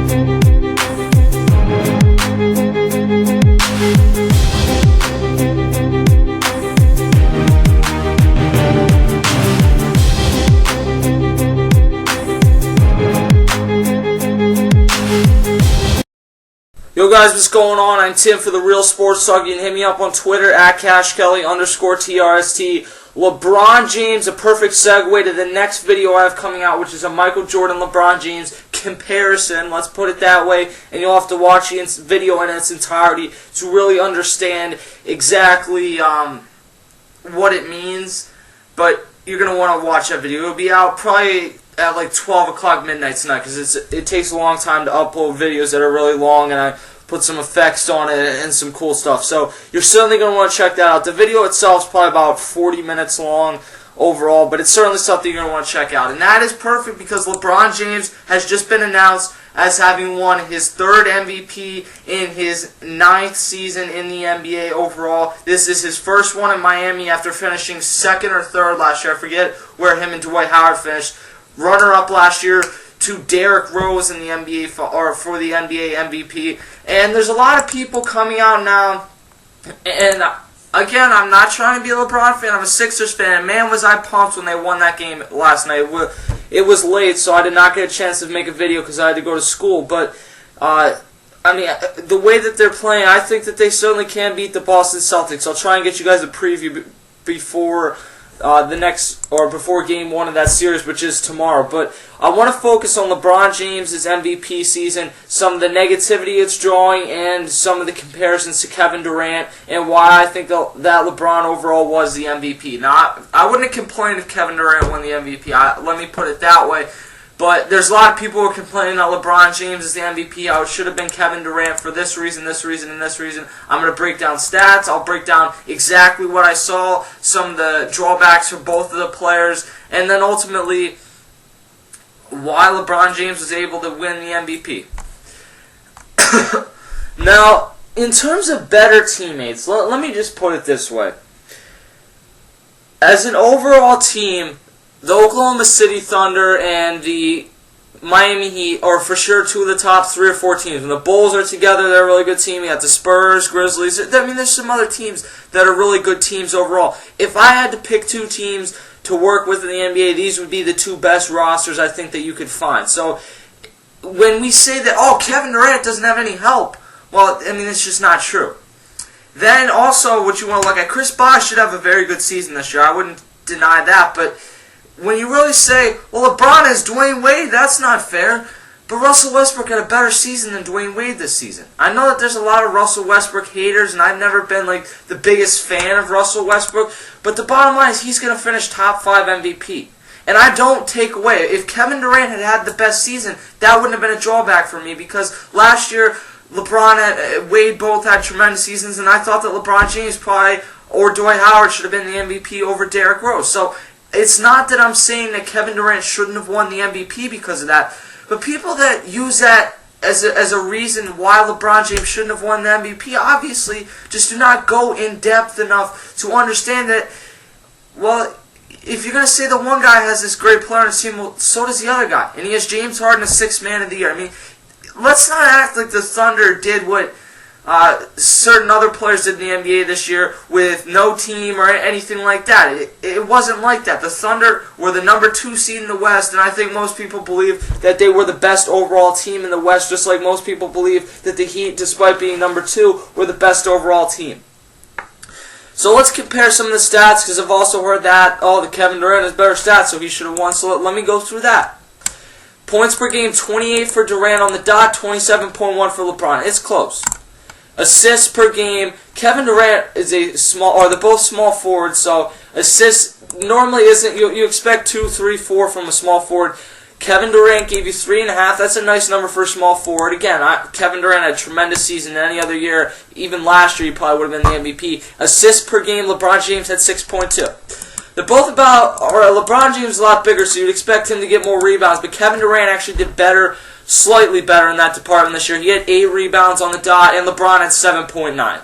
Yo guys, what's going on? I'm Tim for The Real Sports Talk. You can hit me up on Twitter at CashKelly_TRST. LeBron James, a perfect segue to the next video I have coming out, which is a Michael Jordan LeBron James comparison. Let's put it that way. And you'll have to watch the video in its entirety to really understand exactly what it means. But you're going to want to watch that video. It'll be out probably at like 12 o'clock midnight tonight, because it takes a long time to upload videos that are really long, and I put some effects on it and some cool stuff. So you're certainly going to want to check that out. The video itself is probably about 40 minutes long overall, but it's certainly something you're going to want to check out. And that is perfect because LeBron James has just been announced as having won his third MVP in his 9th season in the NBA overall. This is his first one in Miami after finishing 2nd or 3rd last year. I forget where him and Dwight Howard finished. Runner-up last year to Derrick Rose in the NBA for the NBA MVP. And there's a lot of people coming out now. And again, I'm not trying to be a LeBron fan. I'm a Sixers fan. And man, was I pumped when they won that game last night. It was late, so I did not get a chance to make a video because I had to go to school. But I mean, the way that they're playing, I think that they certainly can beat the Boston Celtics. I'll try and get you guys a preview before before Game 1 of that series, which is tomorrow. But I want to focus on LeBron James' MVP season, some of the negativity it's drawing, and some of the comparisons to Kevin Durant, and why I think that LeBron overall was the MVP. Now, I wouldn't have complained if Kevin Durant won the MVP. Let me put it that way. But there's a lot of people who are complaining that LeBron James is the MVP. It should have been Kevin Durant for this reason, and this reason. I'm going to break down stats. I'll break down exactly what I saw, some of the drawbacks for both of the players, and then ultimately why LeBron James was able to win the MVP. Now, in terms of better teammates, let me just put it this way. As an overall team, the Oklahoma City Thunder and the Miami Heat are for sure 2 of the top 3 or 4 teams. When the Bulls are together, they're a really good team. You got the Spurs, Grizzlies. I mean, there's some other teams that are really good teams overall. If I had to pick 2 teams to work with in the NBA, these would be the 2 best rosters I think that you could find. So when we say that, oh, Kevin Durant doesn't have any help, well, I mean, it's just not true. Then also, what you want to look at, Chris Bosh should have a very good season this year. I wouldn't deny that, but when you really say, well, LeBron has Dwayne Wade, that's not fair. But Russell Westbrook had a better season than Dwayne Wade this season. I know that there's a lot of Russell Westbrook haters, and I've never been like the biggest fan of Russell Westbrook. But the bottom line is he's going to finish top 5 MVP. And I don't take away. If Kevin Durant had had the best season, that wouldn't have been a drawback for me, because last year LeBron and Wade both had tremendous seasons, and I thought that LeBron James probably or Dwight Howard should have been the MVP over Derrick Rose. So it's not that I'm saying that Kevin Durant shouldn't have won the MVP because of that, but people that use that as a reason why LeBron James shouldn't have won the MVP obviously just do not go in depth enough to understand that, well, if you're going to say that one guy has this great player on his team, well, so does the other guy. And he has James Harden as 6th man of the year. I mean, let's not act like the Thunder did what certain other players did in the NBA this year with no team or anything like that. It wasn't like that. The Thunder were the number 2 seed in the West, and I think most people believe that they were the best overall team in the West, just like most people believe that the Heat, despite being number 2, were the best overall team. So let's compare some of the stats, because I've also heard that, oh, the Kevin Durant has better stats, so he should have won. So let me go through that. Points per game, 28 for Durant on the dot, 27.1 for LeBron. It's close. Assists per game, Kevin Durant is they're both small forwards, so assists normally isn't, you expect 2, 3, 4 from a small forward. Kevin Durant gave you 3.5. That's a nice number for a small forward. Again, Kevin Durant had a tremendous season any other year. Even last year, he probably would have been the MVP. Assists per game, LeBron James had 6.2. They're both LeBron James is a lot bigger, so you'd expect him to get more rebounds, but Kevin Durant actually did better, slightly better in that department this year. He had 8 rebounds on the dot, and LeBron had 7.9.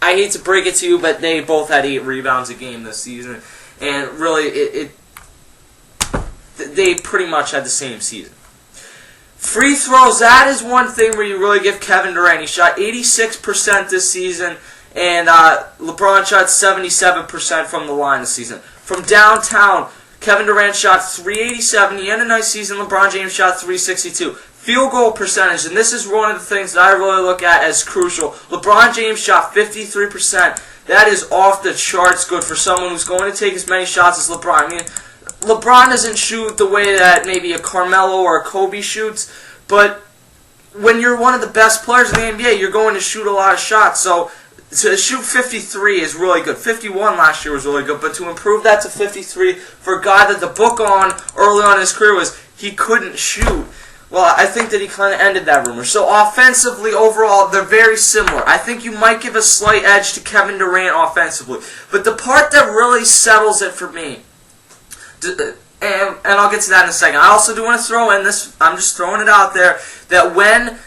I hate to break it to you, but they both had 8 rebounds a game this season, and really, they pretty much had the same season. Free throws, that is one thing where you really give Kevin Durant. He shot 86% this season, and LeBron shot 77% from the line this season. From downtown, Kevin Durant shot 387. He had a nice season. LeBron James shot 362. Field goal percentage, and this is one of the things that I really look at as crucial. LeBron James shot 53%. That is off the charts good for someone who's going to take as many shots as LeBron. I mean, LeBron doesn't shoot the way that maybe a Carmelo or a Kobe shoots, but when you're one of the best players in the NBA, you're going to shoot a lot of shots. So to shoot 53 is really good. 51 last year was really good, but to improve that to 53 for a guy that the book on early on in his career was he couldn't shoot, well, I think that he kind of ended that rumor. So offensively, overall, they're very similar. I think you might give a slight edge to Kevin Durant offensively. But the part that really settles it for me, and I'll get to that in a second. I also do want to throw in this, I'm just throwing it out there, that when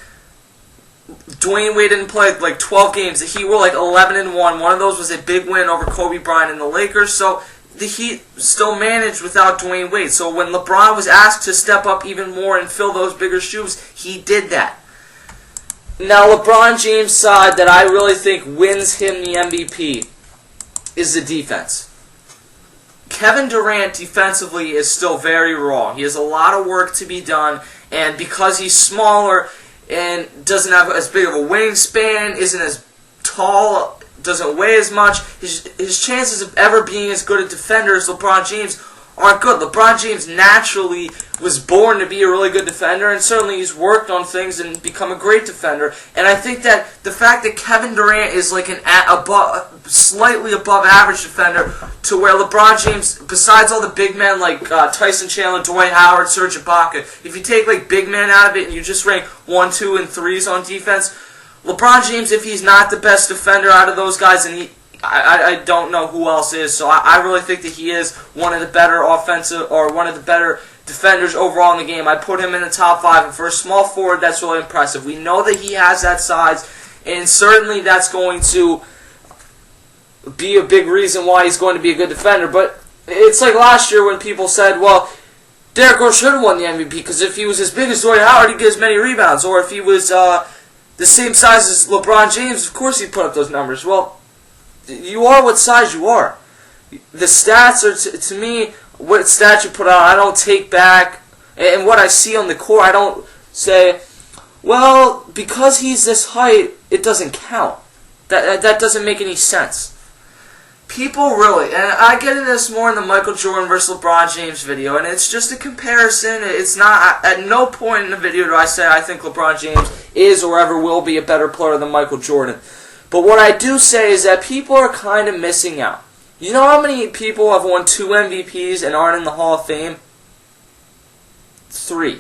Dwayne Wade didn't play like 12 games, the Heat were like 11-1. One of those was a big win over Kobe Bryant and the Lakers. So the Heat still managed without Dwayne Wade. So when LeBron was asked to step up even more and fill those bigger shoes, he did that. Now, LeBron James' side that I really think wins him the MVP is the defense. Kevin Durant defensively is still very raw. He has a lot of work to be done, and because he's smaller and doesn't have as big of a wingspan, isn't as tall, doesn't weigh as much, his chances of ever being as good a defender as LeBron James aren't good. LeBron James naturally was born to be a really good defender, and certainly he's worked on things and become a great defender. And I think that the fact that Kevin Durant is like slightly above average defender, to where LeBron James, besides all the big men like Tyson Chandler, Dwight Howard, Serge Ibaka, if you take like big men out of it and you just rank 1, 2, and 3s on defense, LeBron James, if he's not the best defender out of those guys, and I don't know who else is, so I really think that he is one of the better offensive, or one of the better defenders overall in the game. I put him in the top 5, and for a small forward, that's really impressive. We know that he has that size, and certainly that's going to be a big reason why he's going to be a good defender. But it's like last year when people said, well, Derrick Rose should have won the MVP, because if he was as big as Dwight Howard, he'd get as many rebounds, or if he was the same size as LeBron James, of course he'd put up those numbers. Well, you are what size you are. The stats are, to me, what stats you put out, I don't take back. And what I see on the court, I don't say, well, because he's this height, it doesn't count. That doesn't make any sense. People really, and I get into this more in the Michael Jordan versus LeBron James video, and it's just a comparison. It's not, at no point in the video do I say I think LeBron James is or ever will be a better player than Michael Jordan. But what I do say is that people are kind of missing out. You know how many people have won 2 MVPs and aren't in the Hall of Fame? 3.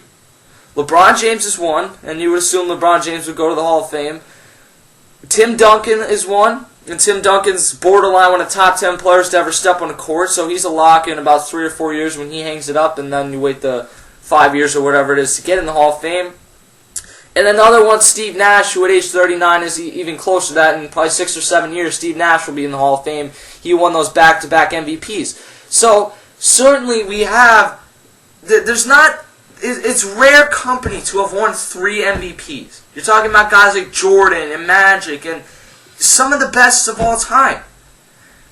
LeBron James is 1, and you would assume LeBron James would go to the Hall of Fame. Tim Duncan is 1, and Tim Duncan's borderline one of the top 10 players to ever step on the court, so he's a lock in about 3 or 4 years when he hangs it up, and then you wait the 5 years or whatever it is to get in the Hall of Fame. And then the other one, Steve Nash, who at age 39 is even closer to that. In probably 6 or 7 years, Steve Nash will be in the Hall of Fame. He won those back-to-back MVPs. So, certainly we have, it's rare company to have won 3 MVPs. You're talking about guys like Jordan and Magic and some of the best of all time.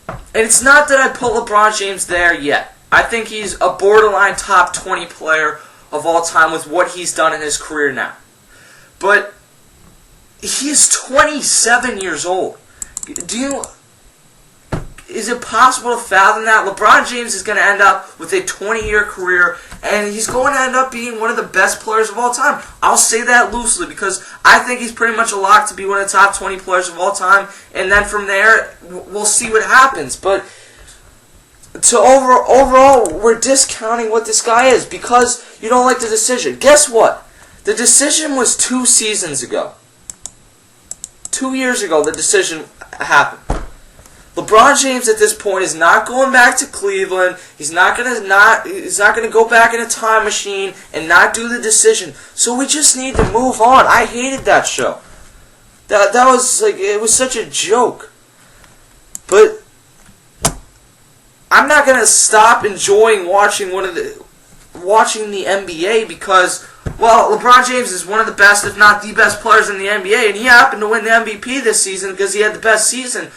And it's not that I put LeBron James there yet. I think he's a borderline top 20 player of all time with what he's done in his career now. But he's 27 years old. Is it possible to fathom that? LeBron James is going to end up with a 20-year career, and he's going to end up being one of the best players of all time. I'll say that loosely because I think he's pretty much a lock to be one of the top 20 players of all time, and then from there, we'll see what happens. But overall, we're discounting what this guy is because you don't like the decision. Guess what? The decision was 2 seasons ago. 2 years ago, the decision happened. LeBron James at this point is not going back to Cleveland. He's not gonna go back in a time machine and not do the decision. So we just need to move on. I hated that show. That was like, it was such a joke. But I'm not gonna stop enjoying watching the NBA because Well, LeBron James is one of the best, if not the best players in the NBA, and he happened to win the MVP this season because he had the best season.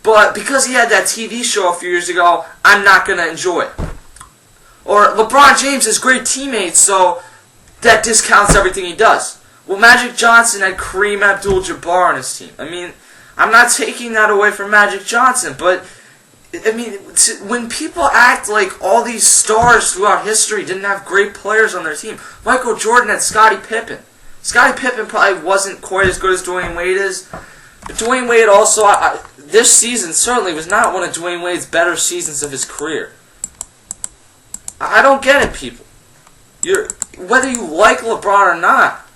But because he had that TV show a few years ago, I'm not going to enjoy it. Or LeBron James has great teammates, so that discounts everything he does. Well, Magic Johnson had Kareem Abdul-Jabbar on his team. I mean, I'm not taking that away from Magic Johnson, but I mean, when people act like all these stars throughout history didn't have great players on their team, Michael Jordan had Scottie Pippen. Scottie Pippen probably wasn't quite as good as Dwayne Wade is, but Dwayne Wade also, this season certainly was not one of Dwayne Wade's better seasons of his career. I don't get it, people. Whether you like LeBron or not,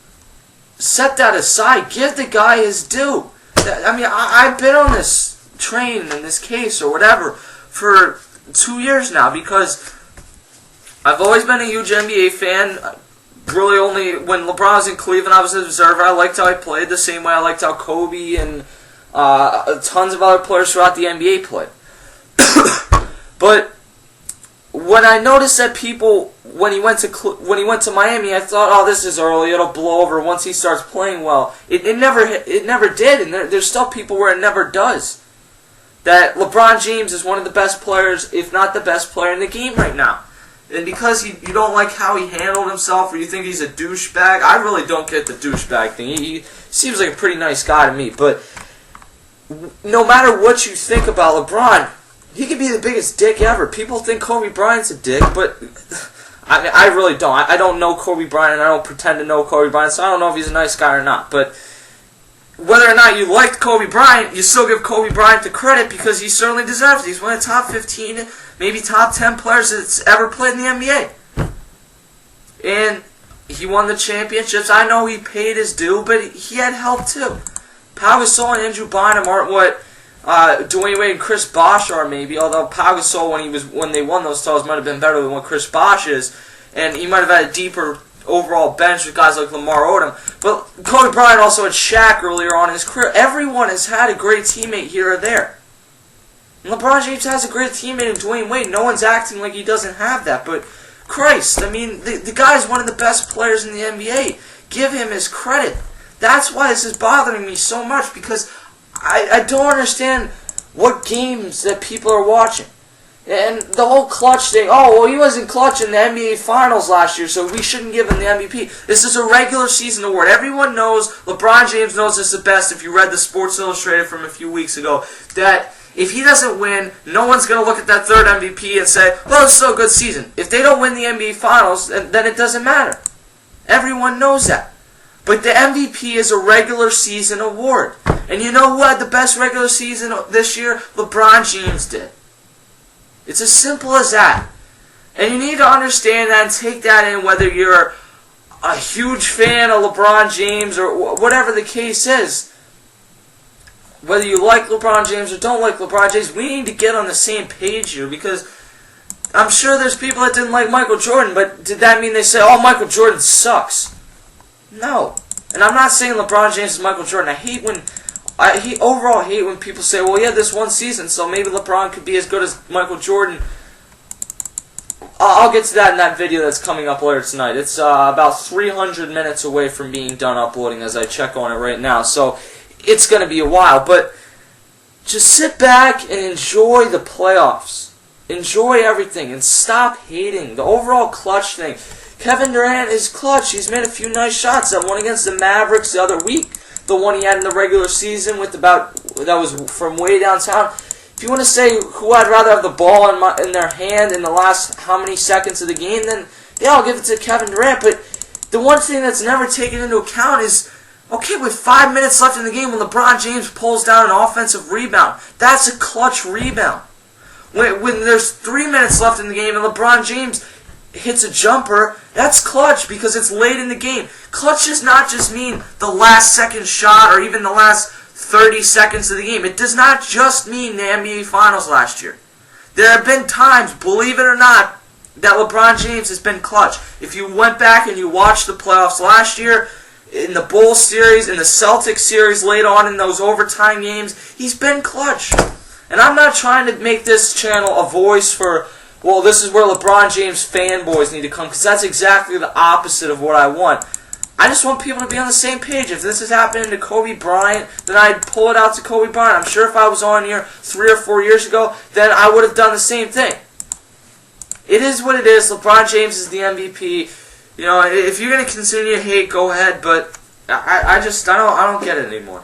set that aside. Give the guy his due. I mean, I've been on this train in this case or whatever for 2 years now because I've always been a huge NBA fan. Really only when LeBron was in Cleveland I was an observer. I liked how he played the same way I liked how Kobe and tons of other players throughout the NBA played. But when I noticed that people, when he went to Miami, I thought, oh, this is early. It'll blow over once he starts playing well. It never did, and there's still people where it never does. That LeBron James is one of the best players, if not the best player in the game right now. And because you don't like how he handled himself, or you think he's a douchebag, I really don't get the douchebag thing. He seems like a pretty nice guy to me. But no matter what you think about LeBron, he could be the biggest dick ever. People think Kobe Bryant's a dick, but I really don't. I don't know Kobe Bryant, and I don't pretend to know Kobe Bryant, so I don't know if he's a nice guy or not. But whether or not you liked Kobe Bryant, you still give Kobe Bryant the credit because he certainly deserves it. He's one of the top 15, maybe top 10 players that's ever played in the NBA. And he won the championships. I know he paid his due, but he had help too. Pau Gasol and Andrew Bynum aren't what Dwayne Wade and Chris Bosh are maybe, although Pau Gasol when they won those titles might have been better than what Chris Bosh is, and he might have had a deeper overall bench with guys like Lamar Odom. But Kobe Bryant also had Shaq earlier on in his career. Everyone has had a great teammate here or there. And LeBron James has a great teammate in Dwayne Wade. No one's acting like he doesn't have that. But Christ, I mean, the guy's one of the best players in the NBA. Give him his credit. That's why this is bothering me so much, because I don't understand what games that people are watching. And the whole clutch thing, oh, well, he wasn't clutch in the NBA Finals last year, so we shouldn't give him the MVP. This is a regular season award. Everyone knows, LeBron James knows this the best, if you read the Sports Illustrated from a few weeks ago, that if he doesn't win, no one's going to look at that third MVP and say, well, it's still a good season. If they don't win the NBA Finals, then it doesn't matter. Everyone knows that. But the MVP is a regular season award. And you know who had the best regular season this year? LeBron James did. It's as simple as that. And you need to understand that and take that in, whether you're a huge fan of LeBron James or whatever the case is. Whether you like LeBron James or don't like LeBron James, we need to get on the same page here, because I'm sure there's people that didn't like Michael Jordan, but did that mean they say, oh, Michael Jordan sucks? No. And I'm not saying LeBron James is Michael Jordan. I overall hate when people say, well, he had this one season, so maybe LeBron could be as good as Michael Jordan. I'll get to that in that video that's coming up later tonight. It's about 300 minutes away from being done uploading as I check on it right now, so it's going to be a while. But just sit back and enjoy the playoffs. Enjoy everything and stop hating. The overall clutch thing. Kevin Durant is clutch. He's made a few nice shots. That one against the Mavericks the other week. The one he had in the regular season that was from way downtown. If you want to say who I'd rather have the ball in their hand in the last how many seconds of the game, then yeah, I'll give it to Kevin Durant. But the one thing that's never taken into account is, okay, with 5 minutes left in the game, when LeBron James pulls down an offensive rebound, that's a clutch rebound. When there's 3 minutes left in the game and LeBron James hits a jumper, that's clutch because it's late in the game. Clutch does not just mean the last second shot or even the last 30 seconds of the game. It does not just mean the NBA Finals last year. There have been times, believe it or not, that LeBron James has been clutch. If you went back and you watched the playoffs last year, in the Bulls series, in the Celtics series, late on in those overtime games, he's been clutch. And I'm not trying to make this channel a voice for well, this is where LeBron James fanboys need to come, because that's exactly the opposite of what I want. I just want people to be on the same page. If this is happening to Kobe Bryant, then I'd pull it out to Kobe Bryant. I'm sure if I was on here 3 or 4 years ago, then I would have done the same thing. It is what it is. LeBron James is the MVP. You know, if you're going to continue to hate, go ahead, but I don't get it anymore.